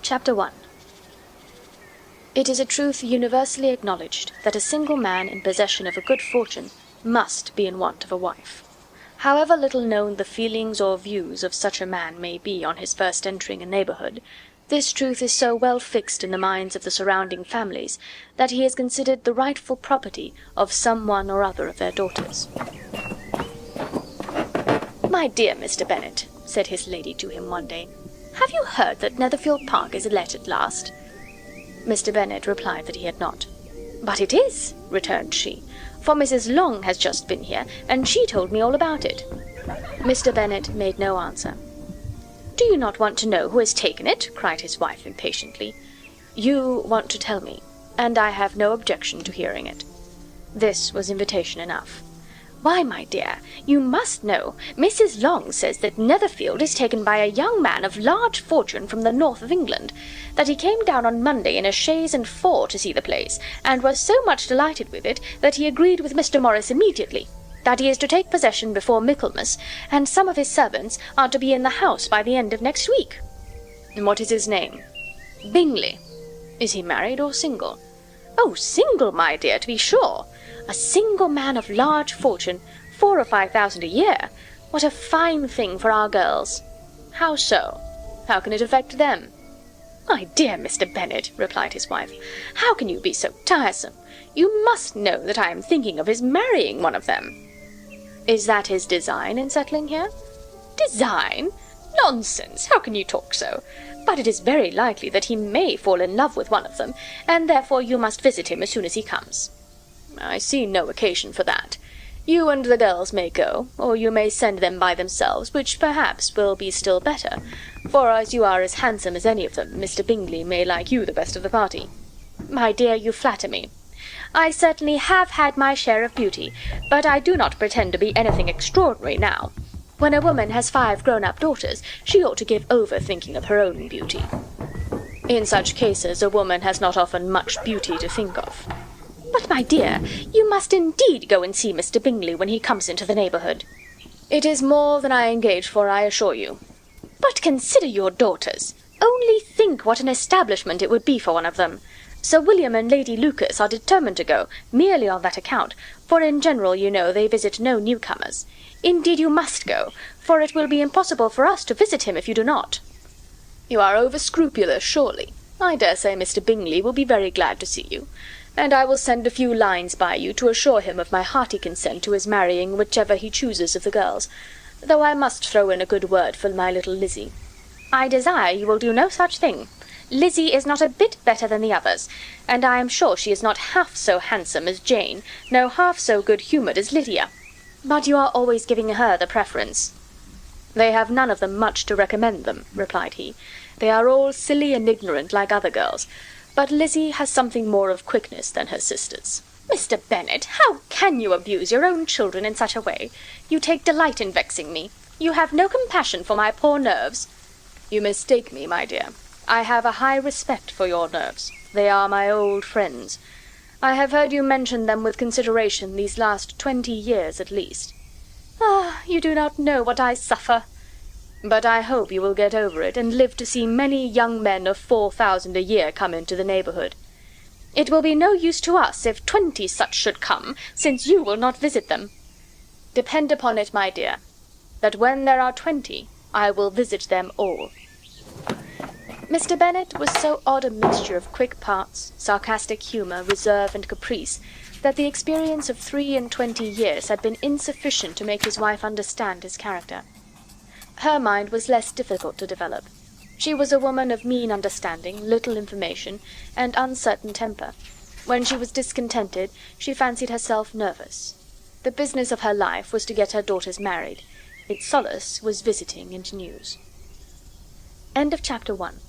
Chapter 1. It is a truth universally acknowledged that a single man in possession of a good fortune must be in want of a wife. However little known the feelings or views of such a man may be on his first entering a neighbourhood, this truth is so well fixed in the minds of the surrounding families that he is considered the rightful property of some one or other of their daughters. "My dear Mr. Bennet," said his lady to him one day, "have you heard that Netherfield Park is let at last?" Mr. Bennet replied that he had not. "But it is," returned she, "for Mrs. Long has just been here, and she told me all about it." Mr. Bennet made no answer. "Do you not want to know who has taken it?" cried his wife impatiently. "You want to tell me, and I have no objection to hearing it." This was invitation enough. "Why, my dear, you must know. Mrs. Long says that Netherfield is taken by a young man of large fortune from the north of England, that he came down on Monday in a chaise and four to see the place, and was so much delighted with it that he agreed with Mr. Morris immediately, that he is to take possession before Michaelmas, and some of his servants are to be in the house by the end of next week." "And what is his name?" "Bingley." "Is he married or single?" "Oh, single, my dear, to be sure. A single man of large fortune, 4,000 or 5,000 a year. What a fine thing for our girls!" "How so? How can it affect them?" "My dear Mr. Bennet," replied his wife, "how can you be so tiresome? You must know that I am thinking of his marrying one of them." "Is that his design in settling here?" "Design? Nonsense! How can you talk so? But it is very likely that he may fall in love with one of them, and therefore you must visit him as soon as he comes." "I see no occasion for that. You and the girls may go, or you may send them by themselves, which perhaps will be still better, for as you are as handsome as any of them, Mr. Bingley may like you the best of the party." "My dear, you flatter me. I certainly have had my share of beauty, but I do not pretend to be anything extraordinary now. When a woman has 5 grown-up daughters, she ought to give over thinking of her own beauty." "In such cases a woman has not often much beauty to think of." "But, my dear, you must indeed go and see Mr. Bingley when he comes into the neighbourhood." "It is more than I engage for, I assure you." "But consider your daughters. Only think what an establishment it would be for one of them. Sir William and Lady Lucas are determined to go, merely on that account, for in general, you know, they visit no newcomers. Indeed you must go, for it will be impossible for us to visit him if you do not." "You are over-scrupulous, surely. I dare say Mr. Bingley will be very glad to see you, and I will send a few lines by you to assure him of my hearty consent to his marrying whichever he chooses of the girls, though I must throw in a good word for my little Lizzie." "I desire you will do no such thing. Lizzie is not a bit better than the others, and I am sure she is not half so handsome as Jane, nor half so good-humoured as Lydia. But you are always giving her the preference." "They have none of them much to recommend them," replied he. "They are all silly and ignorant like other girls, but Lizzie has something more of quickness than her sisters." "Mr. Bennet, how can you abuse your own children in such a way? You take delight in vexing me. You have no compassion for my poor nerves." "You mistake me, my dear. I have a high respect for your nerves. They are my old friends. I have heard you mention them with consideration these last 20 years at least." "Ah, you do not know what I suffer." "But I hope you will get over it, and live to see many young men of 4,000 a year come into the neighbourhood." "It will be no use to us if 20 such should come, since you will not visit them." "Depend upon it, my dear, that when there are 20, I will visit them all." Mr. Bennet was so odd a mixture of quick parts, sarcastic humour, reserve, and caprice, that the experience of 23 years had been insufficient to make his wife understand his character. Her mind was less difficult to develop. She was a woman of mean understanding, little information, and uncertain temper. When she was discontented, she fancied herself nervous. The business of her life was to get her daughters married. Its solace was visiting and news. End of chapter 1.